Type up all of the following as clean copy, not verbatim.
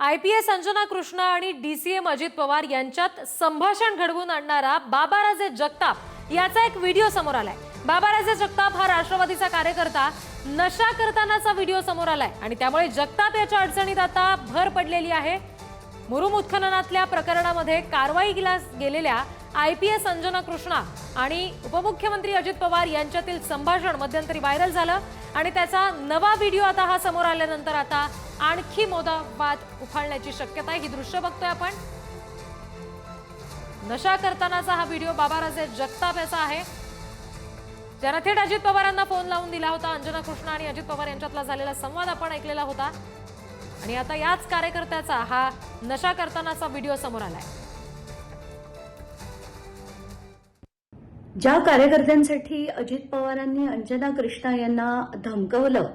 IPS Anjana Krishna आणि DCM Ajit Pawar यांच्यात संभाषण घडवून आणणारा बाबाराजे जगताप याचा एक व्हिडिओ समोर आलाय। बाबाराजे जगताप हा राष्ट्रवादीचा कार्यकर्ता नशा करतानाचा व्हिडिओ समोर आलाय आणि त्यामुळे जगताप याच्या अडचणीत आता भर पडलेली आहे। मुरुम उत्खननातल्या प्रकरणामध्ये कारवाई गेलेल्या IPS अंजना कृष्णा आणि उपमुख्यमंत्री अजित पवार यांच्यातील संभाषण मध्यंतरी व्हायरल झालं आणि त्याचा नवा व्हिडिओ आता हा समोर आल्यानंतर आता आणखी मोठा वाद उफाळण्याची शक्यता आहे। ही दृश्य बघतोय आपण। नशा करतानाचा हा व्हिडिओ बाबाराजे जगताप याचा आहे, ज्याने थेट अजित पवारांना फोन लावून दिला होता। अंजना कृष्णा आणि अजित पवार यांच्यातला झालेला संवाद आपण ऐकलेला होता आणि आता याच कार्यकर्त्याचा हा नशा करतानाचा व्हिडिओ समोर आलाय। ज्या कार्यकर्त्यांसाठी अजित पवारांनी अंजना कृष्णा यांना धमकवलं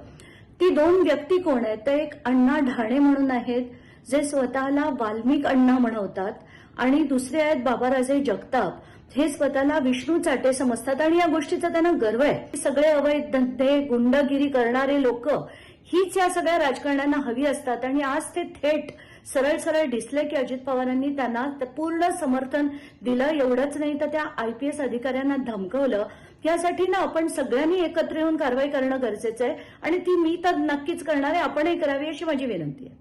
ती दोन व्यक्ती कोण आहेत? तर एक अण्णा ढाणे म्हणून आहेत, जे स्वतःला वाल्मिक अण्णा म्हणवतात, आणि दुसरे आहेत बाबाराजे जगताप, हे स्वतःला विष्णू चाटे समजतात आणि या गोष्टीचा त्यांना गर्व आहे। सगळे अवैध धंदे गुंडगिरी करणारे लोक हीच या सगळ्या राजकारण्यांना हवी असतात आणि आज ते थेट सरळ सरळ दिसले की अजित पवारांनी त्यांना पूर्ण समर्थन दिलं। एवढंच नाही तर त्या IPS अधिकाऱ्यांना धमकवलं। यासाठी ना आपण सगळ्यांनी एकत्र येऊन कारवाई करणं गरजेचं आहे आणि ती मी तर नक्कीच करणार आहे, आपणही करावी अशी माझी विनंती आहे।